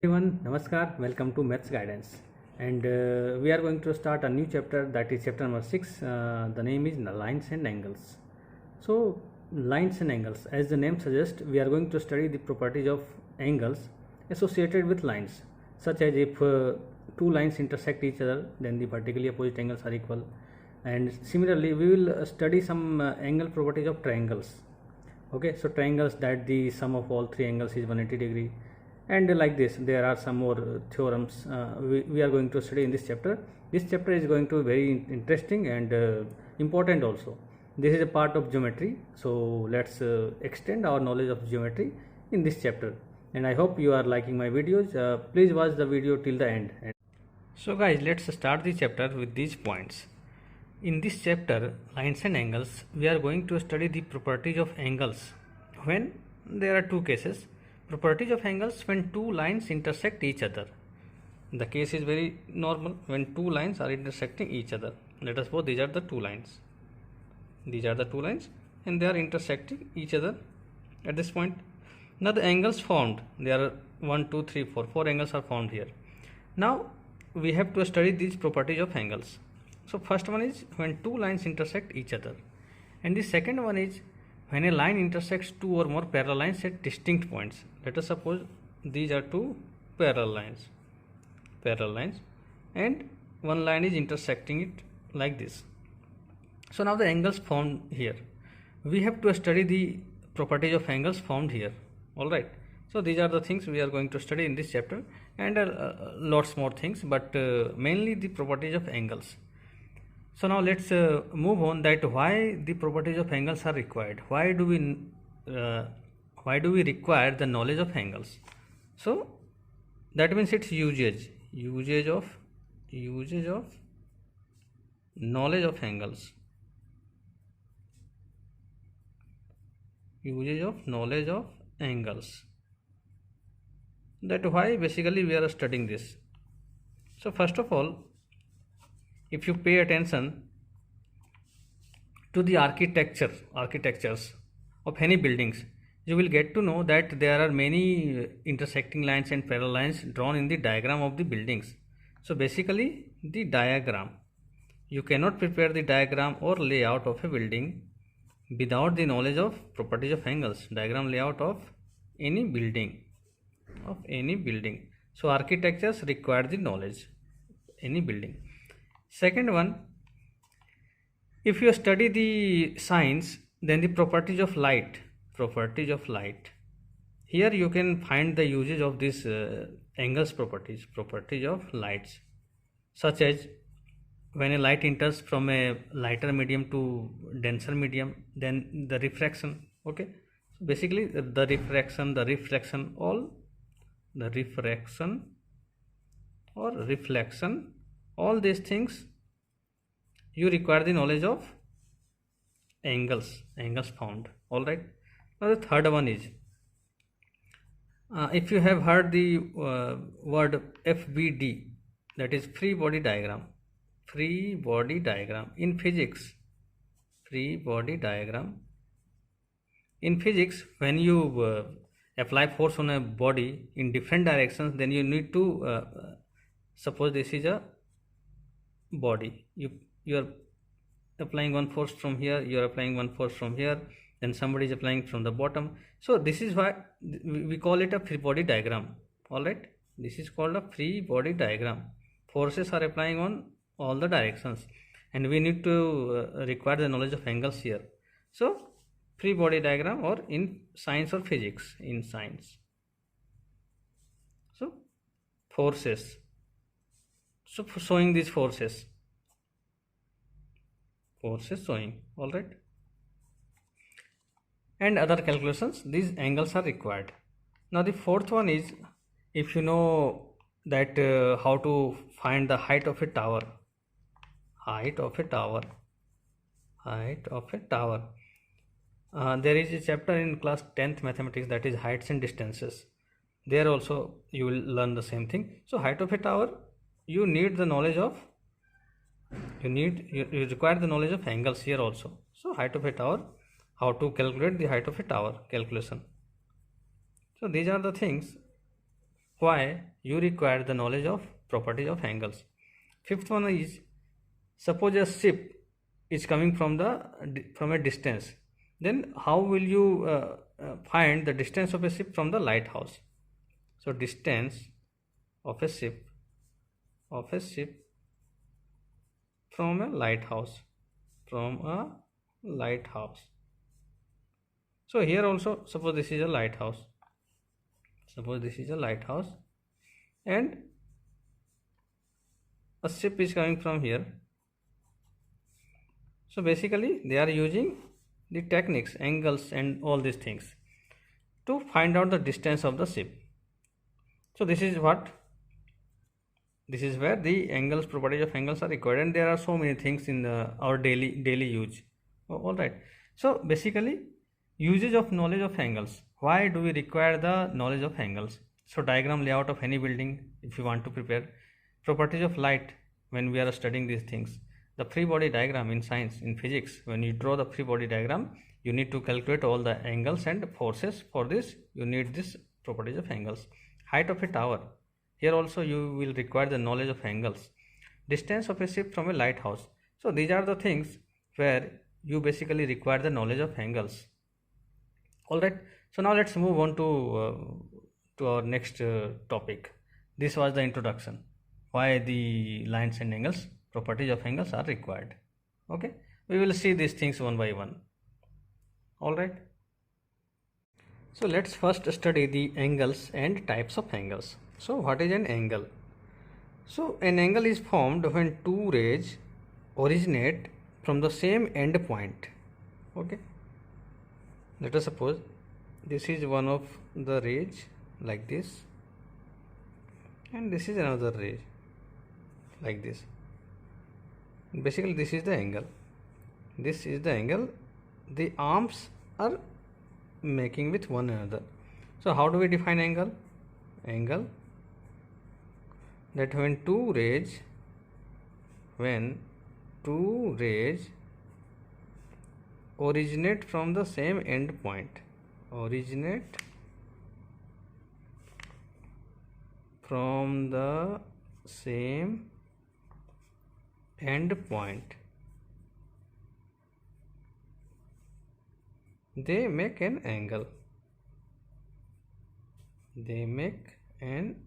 Everyone, Namaskar, welcome to Maths Guidance. And we are going to start a new chapter, that is chapter number 6. The name is Lines and Angles. So, lines and angles, as the name suggests, we are going to study the properties of angles associated with lines, such as if two lines intersect each other, then the vertically opposite angles are equal. And similarly, we will study some angle properties of triangles. Okay, so triangles that the sum of all three angles is 180-degree, and like this there are some more theorems we are going to study in this chapter. This chapter is going to be very interesting and important also. This is a part of geometry, so let's extend our knowledge of geometry in this chapter, and I hope you are liking my videos. Please watch the video till the end. So guys, let's start the chapter with these points. In this chapter, lines and angles, we are going to study the properties of angles when there are two cases. Properties of angles when two lines intersect each other. The case is very normal when two lines are intersecting each other. Let us suppose these are the two lines. These are the two lines and they are intersecting each other at this point. Now the angles formed, there are 1, 2, 3, 4. 4 angles are formed here. Now we have to study these properties of angles. So first one is when two lines intersect each other, and the second one is when a line intersects two or more parallel lines at distinct points. Let us suppose these are two parallel lines, and one line is intersecting it like this. So now the angles formed here, we have to study the properties of angles formed here. All right, so these are the things we are going to study in this chapter, and lots more things, but mainly the properties of angles. So now let's move on, that why the properties of angles are required. Why do we require the knowledge of angles? So that means its usage of knowledge of angles. Usage of knowledge of angles. That why basically we are studying this. So first of all, if you pay attention to the architectures of any buildings, you will get to know that there are many intersecting lines and parallel lines drawn in the diagram of the buildings. So basically the diagram, you cannot prepare the diagram or layout of a building without the knowledge of properties of angles. Diagram layout of any building, so architectures require the knowledge any building. Second one, if you study the science, then the properties of light. Here you can find the usage of this angles properties of lights, such as when a light enters from a lighter medium to denser medium, then the refraction. Okay, so basically the refraction or reflection, all these things you require the knowledge of angles found. All right, now the third one is if you have heard the word FBD, that is free body diagram in physics. In physics, when you apply force on a body in different directions, then you need to suppose this is a body, you are applying one force from here, you are applying one force from here, then somebody is applying from the bottom. So this is why we call it a free body diagram. All right, this is called a free body diagram. Forces are applying on all the directions, and we need to require the knowledge of angles here. So free body diagram, or in science or physics, in science, so forces, so showing these forces showing. All right, and other calculations, these angles are required. Now the fourth one is, if you know that how to find the height of a tower. There is a chapter in class 10th mathematics, that is heights and distances. There also you will learn the same thing. So height of a tower, you need the knowledge of, you require the knowledge of angles here also. So height of a tower, how to calculate the height of a tower, calculation. So these are the things why you require the knowledge of properties of angles. Fifth one is, suppose a ship is coming from a distance, then how will you find the distance of a ship from the lighthouse? So distance of a ship from a lighthouse, so here also, suppose this is a lighthouse, and a ship is coming from here. So basically they are using the techniques, angles and all these things to find out the distance of the ship. So this is where the angles, properties of angles are required, and there are so many things in our daily use. All right. So basically, usage of knowledge of angles. Why do we require the knowledge of angles? So diagram layout of any building, if you want to prepare. Properties of light, when we are studying these things. The free body diagram in science, in physics, when you draw the free body diagram, you need to calculate all the angles and forces. For this, you need this properties of angles. Height of a tower. Here also you will require the knowledge of angles. Distance of a ship from a lighthouse. So these are the things where you basically require the knowledge of angles. Alright, so now let's move on to our next topic. This was the introduction. Why the lines and angles, properties of angles are required. Okay, we will see these things one by one. Alright. So let's first study the angles and types of angles. So what is an angle? So an angle is formed when two rays originate from the same end point. Okay. Let us suppose this is one of the rays like this, and this is another ray like this. Basically this is the angle. This is the angle. The arms are making with one another. So how do we define angle? Angle, that when two rays originate from the same end point, they make an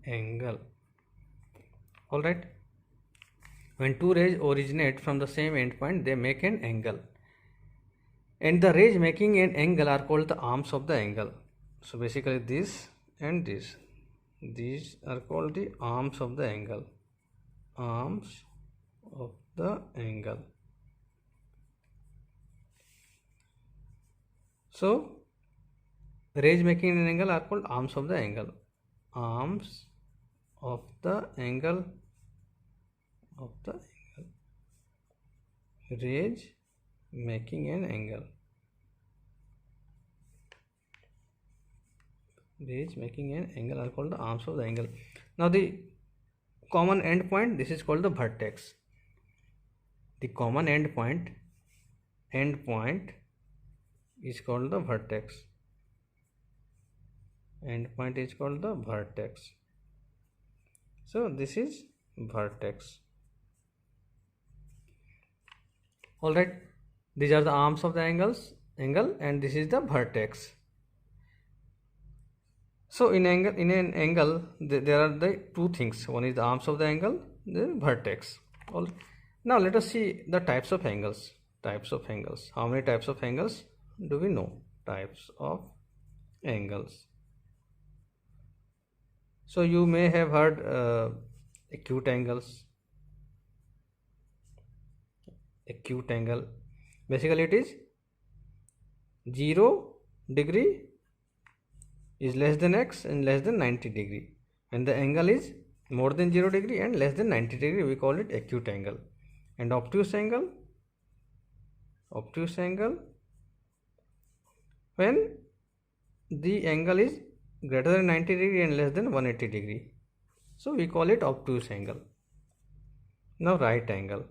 angle. Alright. When two rays originate from the same endpoint, they make an angle. And the rays making an angle are called the arms of the angle. So basically this and this, these are called the arms of the angle. So rays making an angle are called arms of the angle. Rays making an angle. Are called the arms of the angle. Now the common end point, this is called the vertex. The common end point is called the vertex. So this is vertex. Alright, these are the arms of the angle, and this is the vertex. So in an angle there are the two things. One is the arms of the angle, the vertex. Now let us see the types of angles. How many types of angles do we know? Types of angles. So you may have heard acute angles. Acute angle, basically it is 0 degree is less than x and less than 90 degree, and the angle is more than 0 degree and less than 90 degree, we call it acute angle. And obtuse angle when the angle is greater than 90 degree and less than 180 degree, so we call it obtuse angle. Now right angle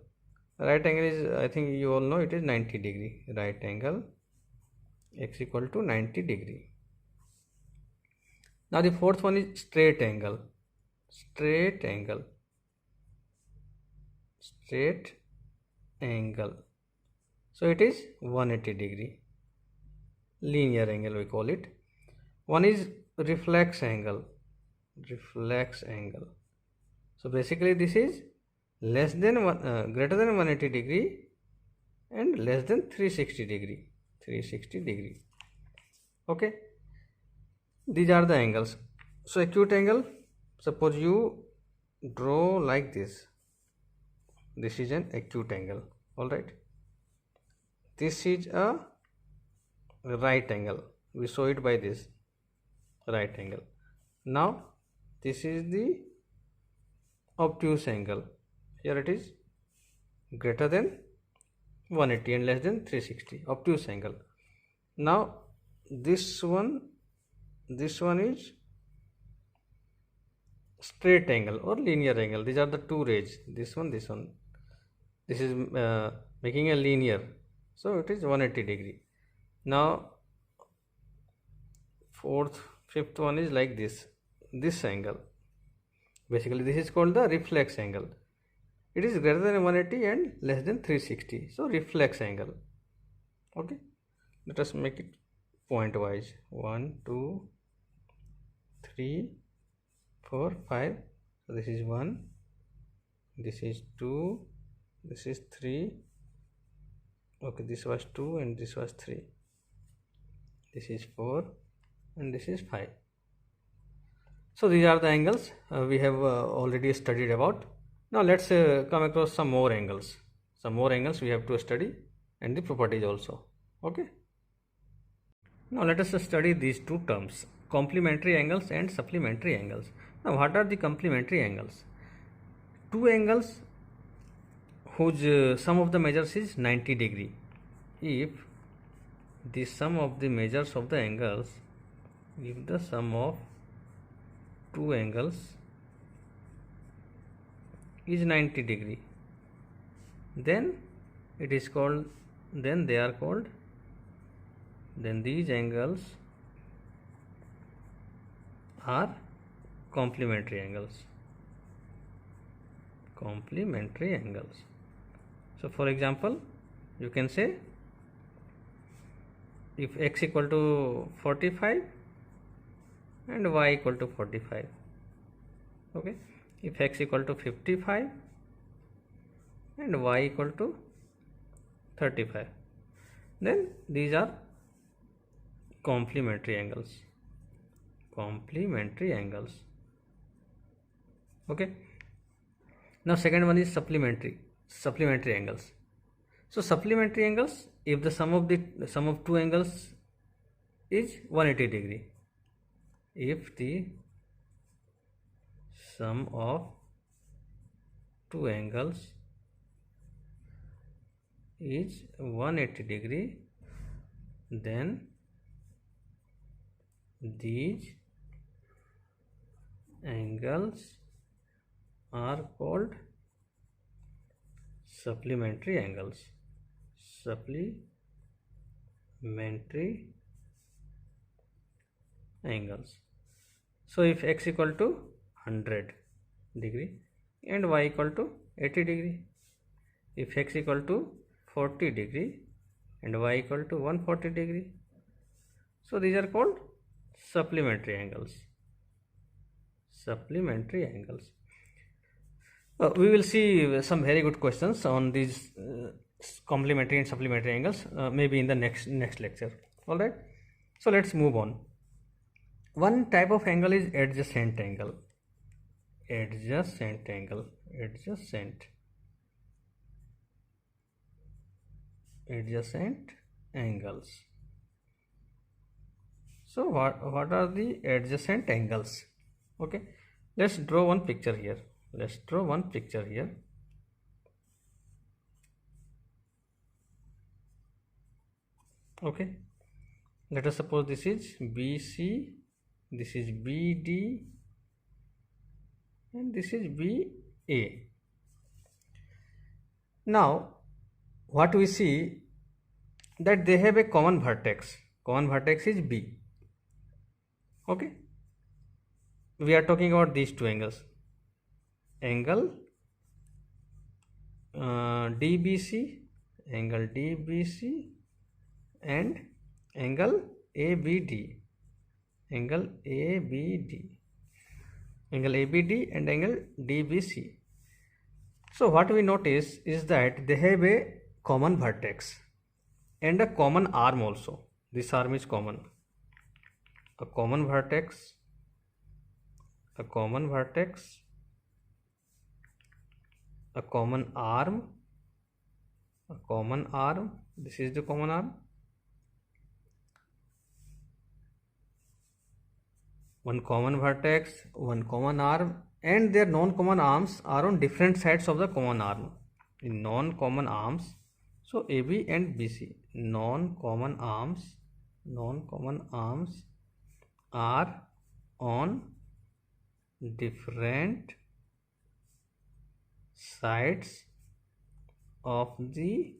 is, I think you all know, it is 90 degree. Right angle, x equal to 90 degree. Now the fourth one is straight angle. straight angle, straight angle. So it is 180 degree, linear angle we call it. One is reflex angle, reflex angle. So basically this is less than greater than 180 degree and less than 360 degree, 360 degree. Okay, these are the angles. So acute angle, suppose you draw like this, this is an acute angle. All right, this is a right angle, we show it by this right angle. Now this is the obtuse angle, here it is greater than 180 and less than 360, obtuse angle. Now this one is straight angle or linear angle. These are the two rays, this one, this is making a linear, so it is 180 degree. Now fifth one is like this angle, basically this is called the reflex angle. It is greater than 180 and less than 360, so reflex angle. Okay, let us make it point wise. 1 2 3 4 5. So this is 1, this is 2, this is 3. Okay, this was 2 and this was 3, this is 4 and this is 5. So these are the angles we have already studied about. Now let's come across some more angles. Some more angles we have to study and the properties also. Okay. Now let us study these two terms, complementary angles and supplementary angles. Now what are the complementary angles? Two angles whose sum of the measures is 90 degree. If the sum of the measures of the angles, if the sum of two angles is 90 degree, then it is called, then they are called, then these angles are complementary angles. Complementary angles. So for example, you can say if x equal to 45 and y equal to 45. Okay, if x equal to 55 and y equal to 35, then these are complementary angles. Complementary angles. Okay. Now second one is supplementary angles. So supplementary angles, if the sum of two angles is 180 degree, if the sum of two angles is 180 degree, then these angles are called supplementary angles. Supplementary angles. So if x equal to 100 degree and y equal to 80 degree, if x equal to 40 degree and y equal to 140 degree, so these are called supplementary angles. Supplementary angles. We will see some very good questions on these complementary and supplementary angles maybe in the next lecture. All right, so let's move on. One type of angle is adjacent angle. Adjacent angle. Adjacent angles. So what are the adjacent angles? Okay, let's draw one picture here. Okay, let us suppose this is BC, this is BD, and this is BA. Now what we see, that they have a common vertex. Common vertex is B. Okay, we are talking about these two angles. angle DBC, angle DBC and angle ABD, angle ABD, angle ABD and angle DBC. So what we notice is that they have a common vertex and a common arm also. This arm is common. A common vertex, a common vertex, a common arm, a common arm. This is the common arm. One common vertex, one common arm, and their non-common arms are on different sides of the common arm. In non-common arms, so AB and BC, non-common arms are on different sides of the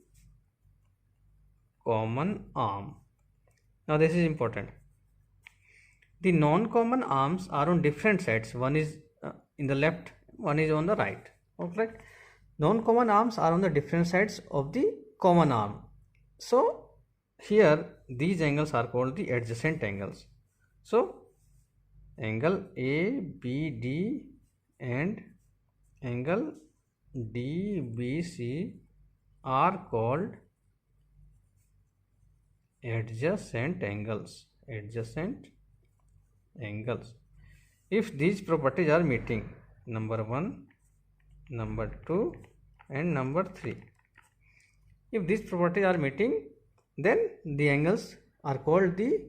common arm. Now this is important. The non-common arms are on different sides. One is in the left, one is on the right. Okay. Non-common arms are on the different sides of the common arm. So here these angles are called the adjacent angles. So angle ABD and angle DBC are called adjacent angles. Adjacent angles. If these properties are meeting, number 1, number 2 and number 3. If these properties are meeting, then the angles are called the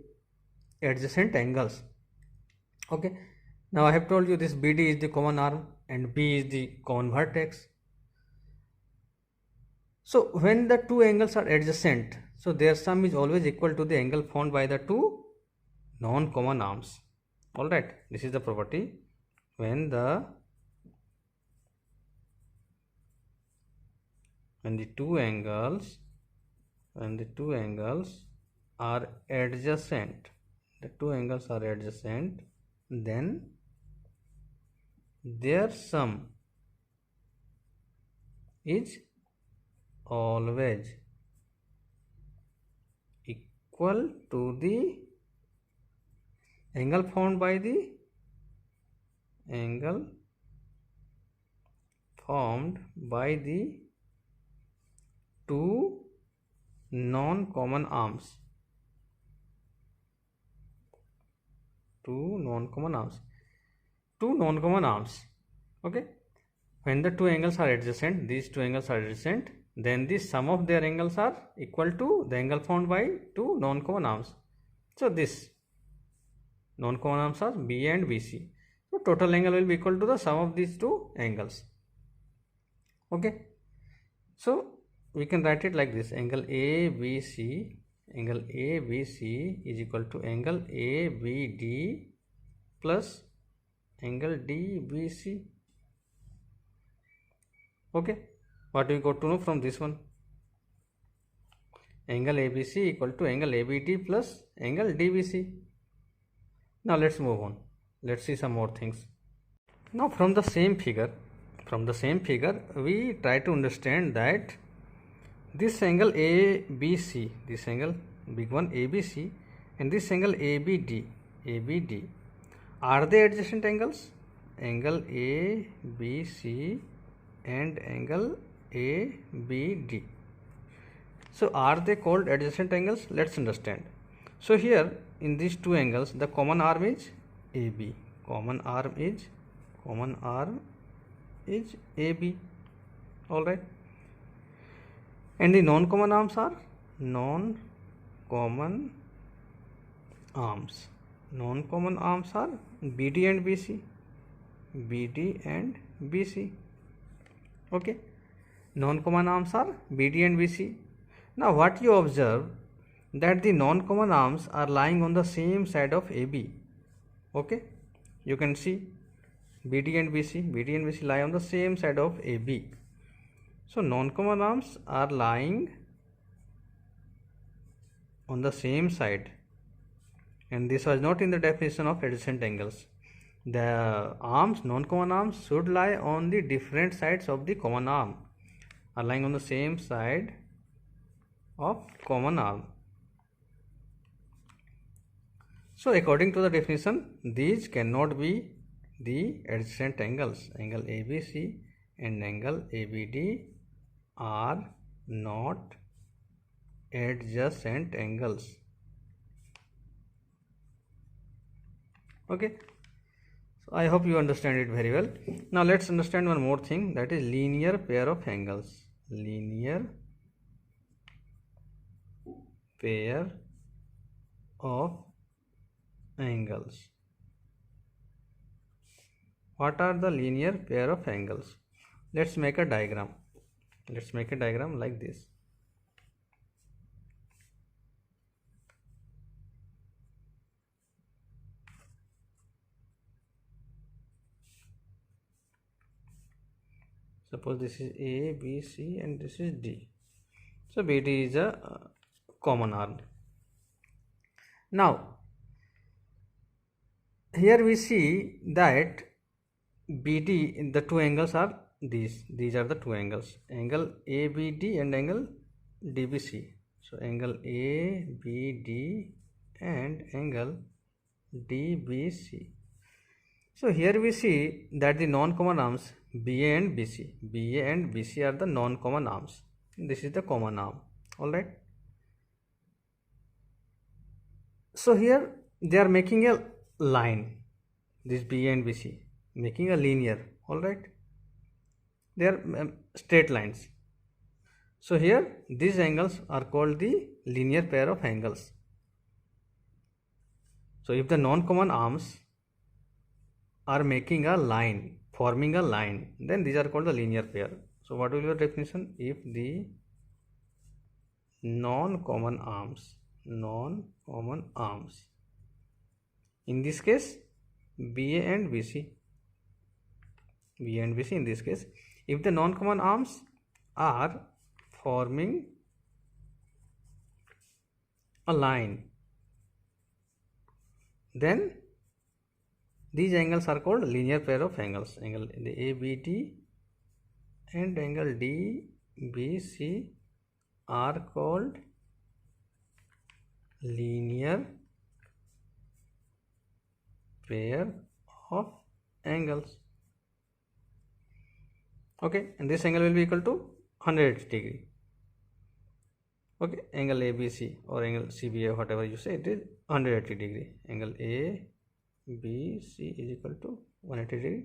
adjacent angles. Okay. Now I have told you this BD is the common arm and B is the common vertex. So when the two angles are adjacent, so their sum is always equal to the angle formed by the two non-common arms. Alright, this is the property. When the two angles are adjacent, then their sum is always equal to the angle formed by the two non-common arms. Two non-common arms. Okay. When the two angles are adjacent, these two angles are adjacent, then the sum of their angles are equal to the angle formed by two non-common arms. So this non-common arms are B and BC. So total angle will be equal to the sum of these two angles. Okay. So we can write it like this: angle ABC is equal to angle ABD plus angle DBC. Okay. What we got to know from this one? Angle ABC equal to angle ABD plus angle DBC. Now let's move on. Let's see some more things. Now from the same figure, we try to understand that this angle ABC, this angle big one ABC, and this angle ABD, are they adjacent angles? Angle ABC and angle ABD. So are they called adjacent angles? Let's understand. So here in these two angles, the common arm is AB. Common arm is AB. All right. And the non-common arms are non-common arms are BD and BC. Okay. Non-common arms are BD and BC. Now what you observe, that the non-common arms are lying on the same side of AB. Okay. You can see BD and BC lie on the same side of AB. So non-common arms are lying on the same side, and this was not in the definition of adjacent angles. The arms, non-common arms, should lie on the different sides of the common arm, are lying on the same side of common arm. So according to the definition, these cannot be the adjacent angles. Angle ABC and angle ABD are not adjacent angles. Okay, so I hope you understand it very well. Now let's understand one more thing, that is linear pair of angles. Linear pair of angles. What are the linear pair of angles? Let's make a diagram. Let's make a diagram like this. Suppose this is A, B, C and this is D. So BD is a common arm. Now here we see that BD, the two angles are these are the two angles, angle ABD and angle DBC. So angle ABD and angle DBC. So here we see that the non-common arms BA and BC are the non-common arms. This is the common arm. Alright. So here they are making a line, this BA and BC, making a linear. Alright. They are straight lines. So here these angles are called the linear pair of angles. So if the non-common arms are making a line, forming a line, then these are called the linear pair. So what will be the definition? If the non-common arms, in this case BA and BC in this case, if the non-common arms are forming a line, then these angles are called linear pair of angles. Angle ABD and angle DBC are called linear pair of angles. Okay, and this angle will be equal to 180 degree. Okay, angle ABC or angle CBA, whatever you say, it is 180 degree. Angle ABC is equal to 180 degree.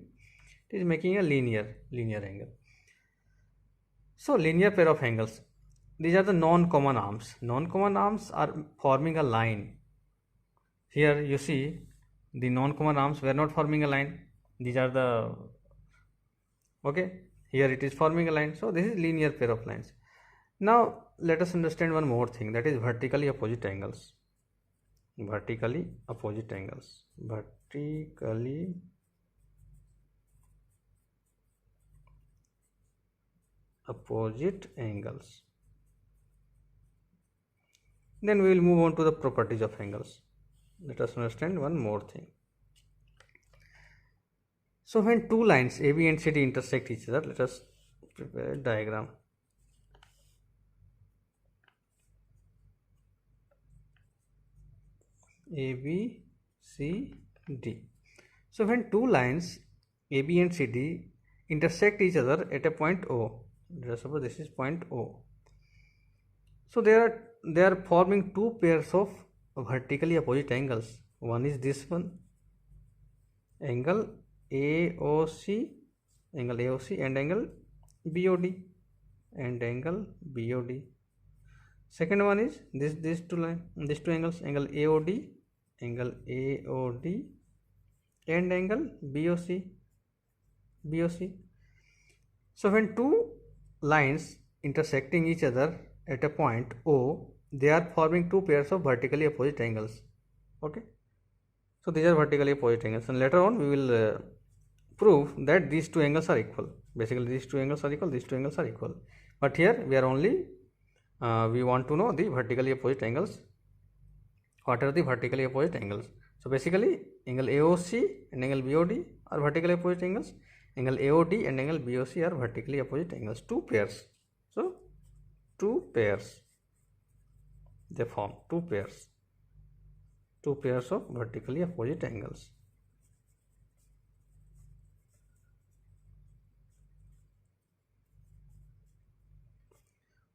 It is making a linear angle. So linear pair of angles, these are the non-common arms. Non-common arms are forming a line. Here you see the non-common arms were not forming a line. These are the, okay, here it is forming a line. So this is linear pair of lines. Now let us understand one more thing, that is vertically opposite angles. Vertically opposite angles. Vertically opposite angles. Then we will move on to the properties of angles. Let us understand one more thing. So when two lines AB and CD intersect each other, let us prepare a diagram. AB, C, D. So when two lines AB and CD intersect each other at a point O, suppose this is point O. So they are forming two pairs of vertically opposite angles. One is this one, angle AOC and angle BOD Second one is these two angles, angle AOD and angle BOC. So when two lines intersecting each other at a point O, they are forming two pairs of vertically opposite angles. Okay, so these are vertically opposite angles, and later on we will prove that these two angles are equal. Basically these two angles are equal, these two angles are equal, but here we are only we want to know the vertically opposite angles. What are the vertically opposite angles? So basically Angle AOC and angle BOD are vertically opposite angles. Angle AOD and angle BOC are vertically opposite angles. Two pairs. So two pairs. They form two pairs. Two pairs of vertically opposite angles.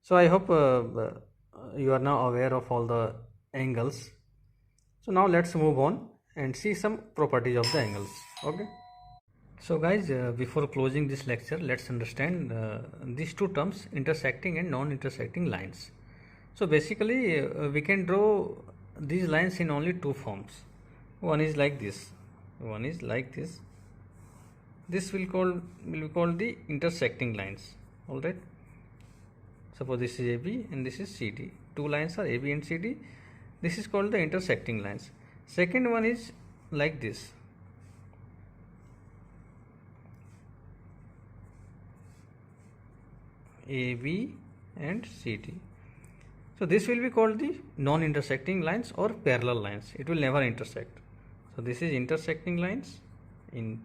So I hope you are now aware of all the angles. So now let's move on and see some properties of the angles. Okay. So guys, before closing this lecture, let's understand these two terms, intersecting and non-intersecting lines. So basically we can draw these lines in only two forms. One is like this, one is like this. This will be called the intersecting lines. All right. Suppose this is AB and this is CD. Two lines are AB and CD. This is called the intersecting lines. Second one is like this. AB and CD. So this will be called the non-intersecting lines or parallel lines. It will never intersect. So this is intersecting lines, and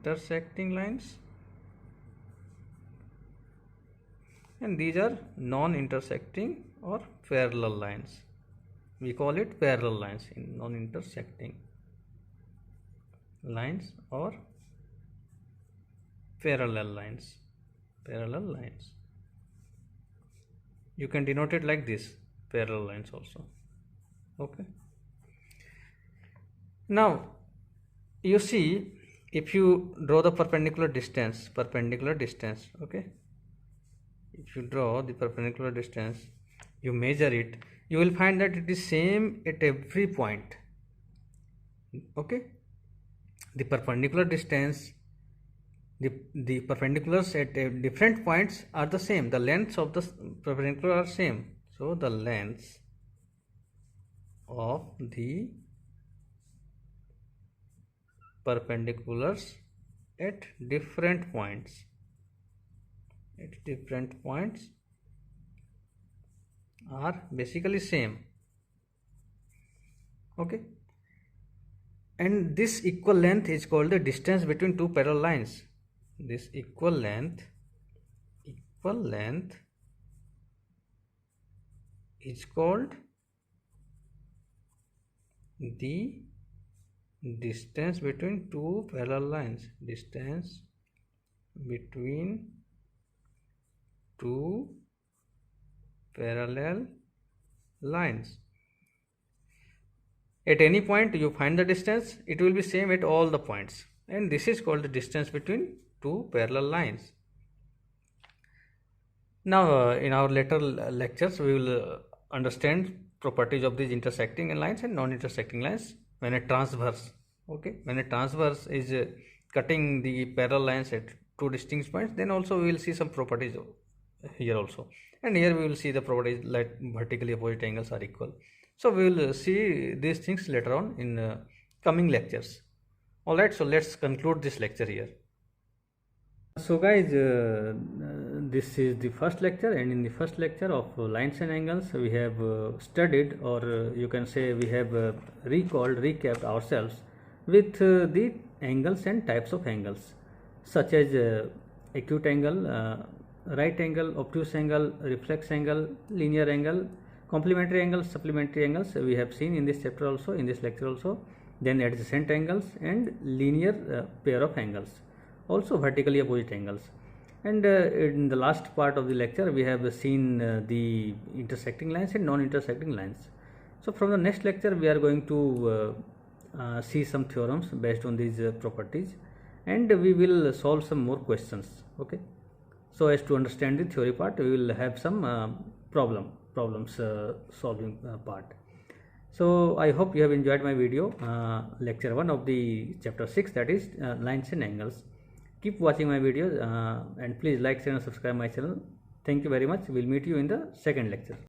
these are non-intersecting or parallel lines. We call it parallel lines in non-intersecting lines or parallel lines. You can denote it like this, parallel lines also. Okay. Now you see, if you draw the perpendicular distance, okay, if you draw the perpendicular distance, you measure it, you will find that it is same at every point. Okay, the perpendicular distance, the perpendiculars at different points are the same. The lengths of the perpendicular are same. So the lengths of the perpendiculars at different points are basically same. Okay, and this equal length is called the distance between two parallel lines. This equal length is called the distance between two parallel lines. Distance between two parallel lines. At any point you find the distance, it will be same at all the points, and this is called the distance between two parallel lines. Now in our later lectures we will understand properties of these intersecting lines and non-intersecting lines when a transverse, okay, when a transverse is cutting the parallel lines at two distinct points, then also we will see some properties here also, and here we will see the properties like vertically opposite angles are equal. So we will see these things later on in coming lectures. Alright, so let's conclude this lecture here. So guys, this is the first lecture, and in the first lecture of lines and angles we have studied, or you can say we have recapped ourselves with the angles and types of angles, such as acute angle, right angle, obtuse angle, reflex angle, linear angle, complementary angles, supplementary angles we have seen in this chapter also, in this lecture also, then adjacent angles and linear pair of angles, also vertically opposite angles. And in the last part of the lecture we have seen the intersecting lines and non-intersecting lines. So from the next lecture we are going to see some theorems based on these properties, and we will solve some more questions. Okay, so as to understand the theory part, we will have some problems solving part. So I hope you have enjoyed my video, lecture 1 of the chapter 6, that is lines and angles. Keep watching my videos and please like, share and subscribe my channel. Thank you very much. We'll meet you in the second lecture.